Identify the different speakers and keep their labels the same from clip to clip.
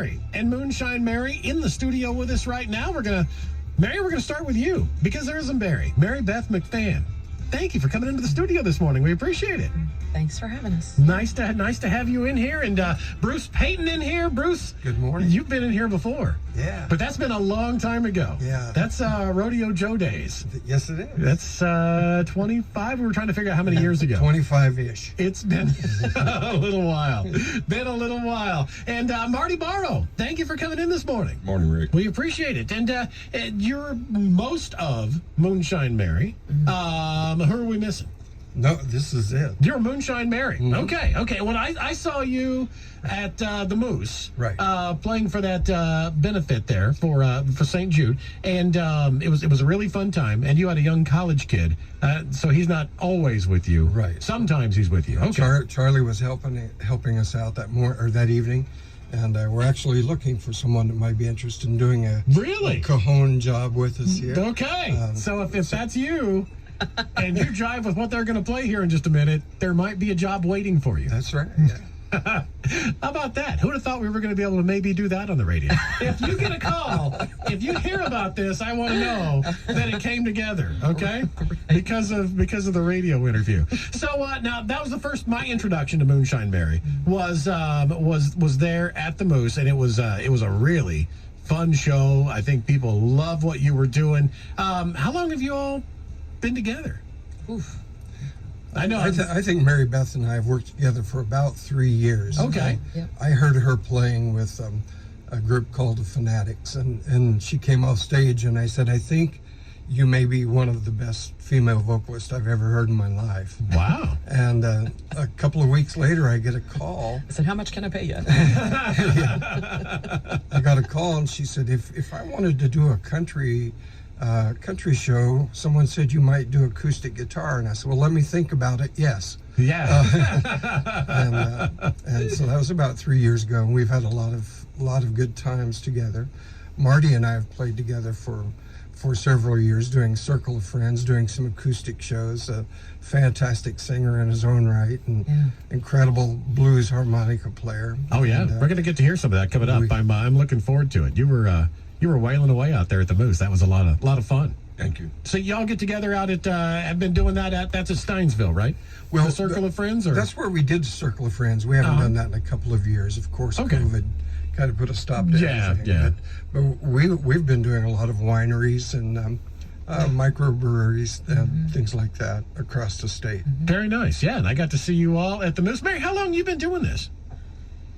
Speaker 1: Mary. And Moonshine Mary in the studio with us right now. We're going to start with you because there isn't Mary. Mary Beth McFan. Thank you for coming into the studio this morning. We appreciate it.
Speaker 2: Thanks for having us.
Speaker 1: Nice to have you in here. And Bruce Payton in here. Bruce,
Speaker 3: good morning.
Speaker 1: You've been in here before.
Speaker 3: Yeah.
Speaker 1: But that's been a long time ago.
Speaker 3: Yeah.
Speaker 1: That's Rodeo Joe days.
Speaker 3: Yes, it is.
Speaker 1: That's 25. We were trying to figure out how many years ago.
Speaker 3: 25-ish.
Speaker 1: It's been a little while. And Marty Barrow, thank you for coming in this morning.
Speaker 4: Morning, Rick.
Speaker 1: We appreciate it. And you're most of Moonshine Mary. Who are we missing?
Speaker 3: No, this is it.
Speaker 1: You're Moonshine Mary.
Speaker 3: Mm-hmm.
Speaker 1: Okay. Well, I saw you at the Moose,
Speaker 3: right?
Speaker 1: Playing for that benefit there for St. Jude, and it was a really fun time. And you had a young college kid, so he's not always with you,
Speaker 3: right?
Speaker 1: Sometimes he's with you. Okay.
Speaker 3: Charlie was helping us out that evening. And we're actually looking for someone that might be interested in doing a cajon job with us here.
Speaker 1: Okay. So if that's you, and you jive with what they're going to play here in just a minute, there might be a job waiting for you.
Speaker 3: That's right. Yeah.
Speaker 1: How about that? Who would have thought we were going to be able to maybe do that on the radio? If you get a call, if you hear about this, I want to know that it came together, okay? Because of the radio interview. So now that was the first. My introduction to Moonshine Mary was there at the Moose, and it was a really fun show. I think people love what you were doing. How long have you all been together?
Speaker 2: Oof.
Speaker 1: I know.
Speaker 3: I think Mary Beth and I have worked together for about 3 years.
Speaker 1: Okay.
Speaker 3: I heard her playing with a group called the Fanatics, and she came off stage, and I said, I think you may be one of the best female vocalists I've ever heard in my life.
Speaker 1: Wow.
Speaker 3: And a couple of weeks later, I get a call.
Speaker 2: I said, how much can I pay you?
Speaker 3: I got a call, and she said, if I wanted to do a country show, someone said you might do acoustic guitar, and I said, well, let me think about it. Yes.
Speaker 1: Yeah.
Speaker 3: And so that was about 3 years ago, and we've had a lot of good times together. Marty and I have played together for several years, doing Circle of Friends, doing some acoustic shows. A fantastic singer in his own right, and incredible blues harmonica player.
Speaker 1: Oh yeah, we're going to get to hear some of that coming up. I'm looking forward to it. You were wailing away out there at the Moose. That was a lot of fun.
Speaker 4: Thank you.
Speaker 1: So y'all get together out at have been doing that's at Steinsville, right?
Speaker 3: Well,
Speaker 1: the Circle of Friends, or
Speaker 3: that's where we did Circle of Friends. We haven't done that in a couple of years, of course.
Speaker 1: Okay.
Speaker 3: COVID kind of put a stop to everything.
Speaker 1: Yeah.
Speaker 3: But we've been doing a lot of wineries and microbreweries and things like that across the state.
Speaker 1: Very nice. Yeah, and I got to see you all at the Moose. Mary, how long you been doing this?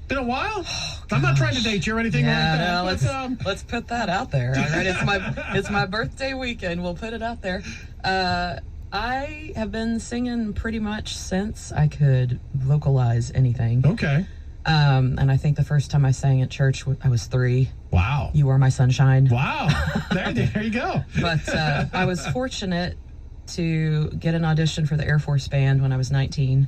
Speaker 1: Been a while? I'm not trying to date you or anything like that.
Speaker 2: No, let's put that out there. All right, it's my birthday weekend. We'll put it out there. I have been singing pretty much since I could vocalize anything.
Speaker 1: Okay.
Speaker 2: And I think the first time I sang at church, I was 3.
Speaker 1: Wow.
Speaker 2: You Are My Sunshine.
Speaker 1: Wow. There you go.
Speaker 2: But I was fortunate to get an audition for the Air Force Band when I was 19.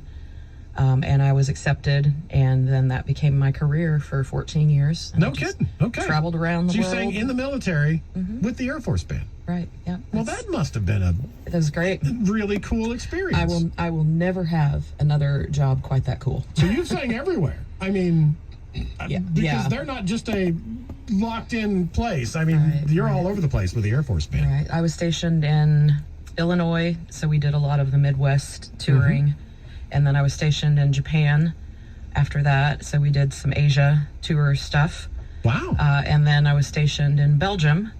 Speaker 2: And I was accepted, and then that became my career for 14 years.
Speaker 1: No kidding. Okay.
Speaker 2: Traveled around the world.
Speaker 1: So you sang in the military with the Air Force Band.
Speaker 2: Right, yeah.
Speaker 1: Well, that must have been
Speaker 2: it was great.
Speaker 1: Really cool experience.
Speaker 2: I will never have another job quite that cool.
Speaker 1: So you sang everywhere. I mean, because they're not just a locked-in place. I mean, you're all over the place with the Air Force Band.
Speaker 2: Right. I was stationed in Illinois, so we did a lot of the Midwest touring. And then I was stationed in Japan after that, so we did some Asia tour stuff.
Speaker 1: Wow.
Speaker 2: And then I was stationed in Belgium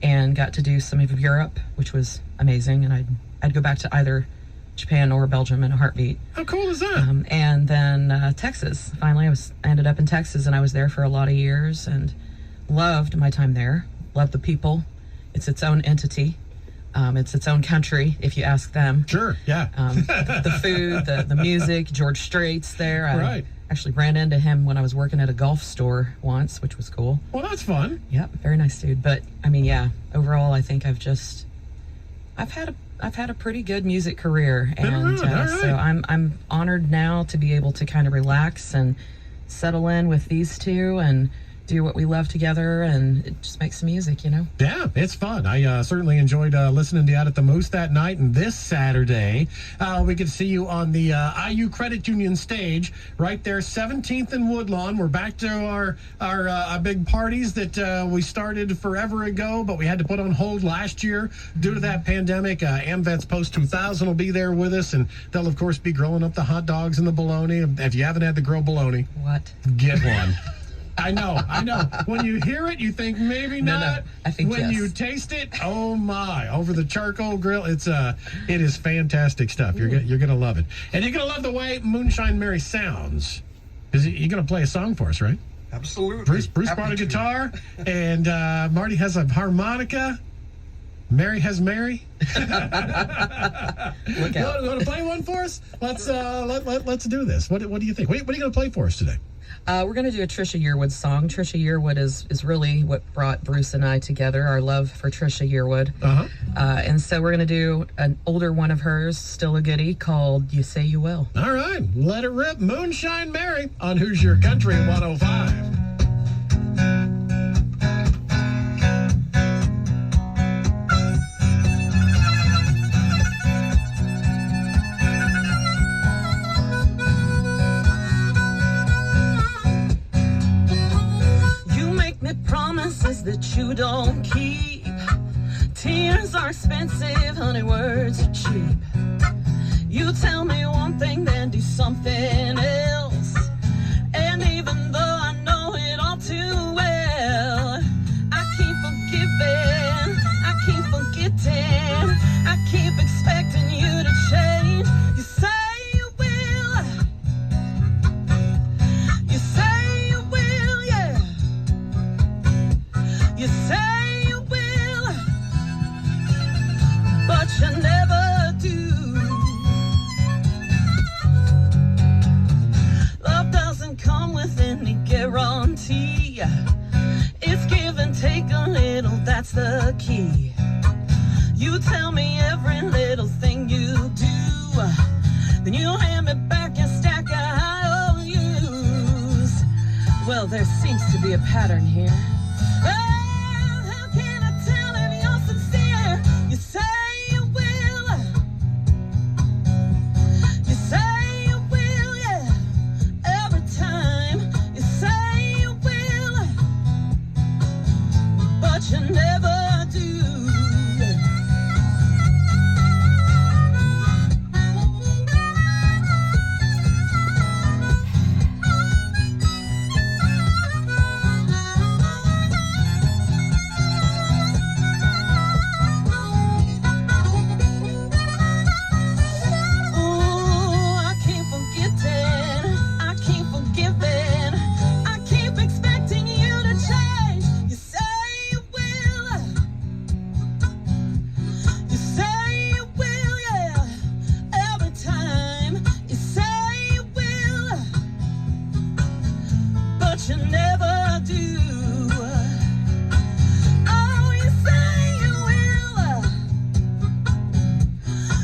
Speaker 2: and got to do some of Europe, which was amazing. And I'd go back to either Japan or Belgium in a heartbeat.
Speaker 1: How cool is that?
Speaker 2: And then Texas. Finally, I ended up in Texas, and I was there for a lot of years and loved my time there. Loved the people. It's its own entity. It's its own country, if you ask them.
Speaker 1: Sure, yeah.
Speaker 2: The food, the music, George Strait's there. I actually ran into him when I was working at a golf store once, which was cool.
Speaker 1: Well, that's fun.
Speaker 2: Yep, very nice dude. But, I mean, yeah, overall, I think I've had a pretty good music career. And so I'm honored now to be able to kind of relax and settle in with these two and do what we love together, and it just makes music, you know?
Speaker 1: Yeah, it's fun. I certainly enjoyed listening to you out at the Moose that night. And this Saturday, we get to see you on the IU Credit Union stage right there, 17th and Woodlawn. We're back to our big parties that we started forever ago, but we had to put on hold last year due to that pandemic. AmVets Post 2000 will be there with us, and they'll, of course, be grilling up the hot dogs and the bologna. If you haven't had the grilled bologna,
Speaker 2: What?
Speaker 1: get one. I know. When you hear it, you think maybe not.
Speaker 2: No, I think
Speaker 1: when
Speaker 2: yes.
Speaker 1: you taste it, oh my! Over the charcoal grill, it is fantastic stuff. You're gonna love it, and you're gonna love the way Moonshine Mary sounds. Because you're gonna play a song for us, right?
Speaker 3: Absolutely.
Speaker 1: Bruce
Speaker 3: Happy
Speaker 1: brought a
Speaker 3: to.
Speaker 1: guitar, and Marty has a harmonica. Mary has Mary.
Speaker 2: Look out.
Speaker 1: You want to play one for us? Let's do this. What do you think? What are you gonna play for us today?
Speaker 2: We're going to do a Trisha Yearwood song. Trisha Yearwood is really what brought Bruce and I together, our love for Trisha Yearwood.
Speaker 1: Uh-huh.
Speaker 2: And so we're going to do an older one of hers, still a goodie, called You Say You Will.
Speaker 1: All right, let it rip. Moonshine Mary on Who's Your Country 105.
Speaker 2: Promises that you don't keep. Tears are expensive, honey, words are cheap. You tell me one thing, then do something else. And even though I know it all too well, I keep forgiving, I keep forgetting, I keep expecting you to change. You say you will, you say you will, yeah. You say you will, but you never do. Love doesn't come with any guarantee. It's give and take a little, that's the key. You tell me every little thing you do, then you hand me back your stack of IOUs. Well, there seems to be a pattern here. You say you will. You say you will, yeah. Every time you say you will, but you never do. You never do. Oh, you say you will.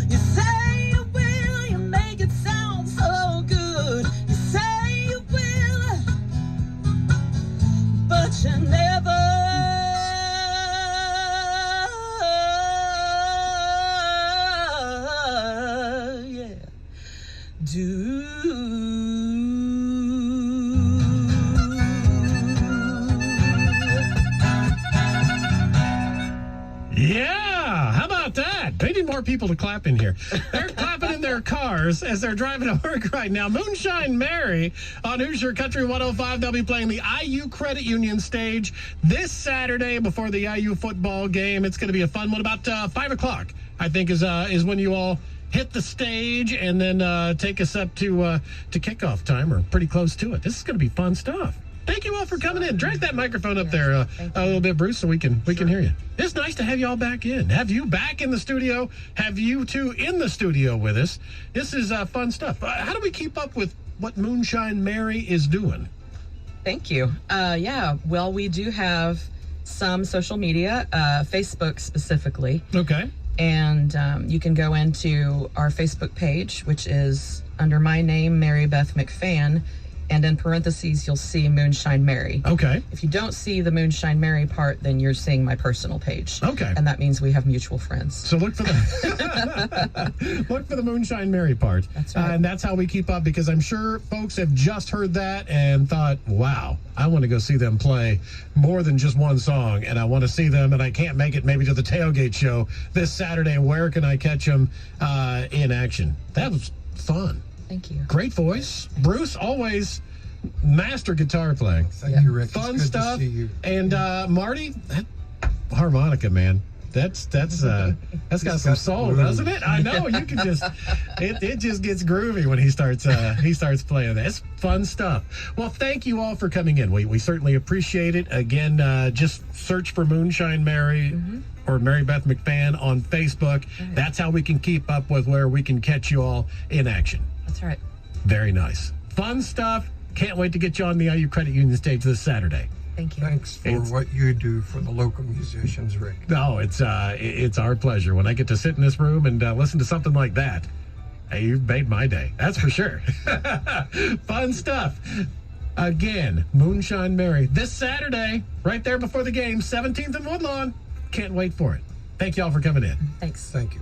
Speaker 2: You say you will. You make it sound so good. You say you will, but you never. Yeah. Do.
Speaker 1: Yeah, how about that? They need more people to clap in here. They're clapping in their cars as they're driving to work right now. Moonshine Mary on Who's Your Country 105. They'll be playing the IU Credit Union stage this Saturday before the IU football game. It's going to be a fun one. About 5 o'clock, I think, is when you all hit the stage and then take us up to kickoff time, or pretty close to it. This is going to be fun stuff. Thank you all for coming in. Drag that microphone up there a little bit, Bruce, so we can hear you. It's nice to have you all back in. Have you back in the studio. Have you two in the studio with us. This is fun stuff. How do we keep up with what Moonshine Mary is doing?
Speaker 2: Thank you. Yeah, well, we do have some social media, Facebook specifically.
Speaker 1: Okay.
Speaker 2: And you can go into our Facebook page, which is under my name, Mary Beth McFan. and in parentheses, you'll see Moonshine Mary.
Speaker 1: Okay.
Speaker 2: If you don't see the Moonshine Mary part, then you're seeing my personal page.
Speaker 1: Okay.
Speaker 2: And that means we have mutual friends.
Speaker 1: So look for the look for the Moonshine Mary part.
Speaker 2: That's right.
Speaker 1: And that's how we keep up, because I'm sure folks have just heard that and thought, wow, I want to go see them play more than just one song, and I want to see them, and I can't make it maybe to the tailgate show this Saturday. Where can I catch them in action? That was fun.
Speaker 2: Thank you.
Speaker 1: Great voice. Bruce, always master guitar playing.
Speaker 3: Thank you, Rick.
Speaker 1: Fun
Speaker 3: It's good
Speaker 1: stuff.
Speaker 3: to see you.
Speaker 1: And Marty, that harmonica, man. That's got some
Speaker 3: got
Speaker 1: soul,
Speaker 3: groove.
Speaker 1: doesn't it? I know. You can just it just gets groovy when he starts playing that. It's fun stuff. Well, thank you all for coming in. We certainly appreciate it. Again, just search for Moonshine Mary or Mary Beth McFan on Facebook.
Speaker 2: Right.
Speaker 1: That's how we can keep up with where we can catch you all in action.
Speaker 2: That's right.
Speaker 1: Very nice. Fun stuff. Can't wait to get you on the IU Credit Union stage this Saturday.
Speaker 2: Thank you.
Speaker 3: Thanks for
Speaker 1: It's-
Speaker 3: what you do for the local musicians, Rick.
Speaker 1: No, it's our pleasure. When I get to sit in this room and listen to something like that, hey, you've made my day. That's for sure. Fun stuff. Again, Moonshine Mary this Saturday, right there before the game, 17th and Woodlawn. Can't wait for it. Thank you all for coming in.
Speaker 2: Thanks.
Speaker 3: Thank you.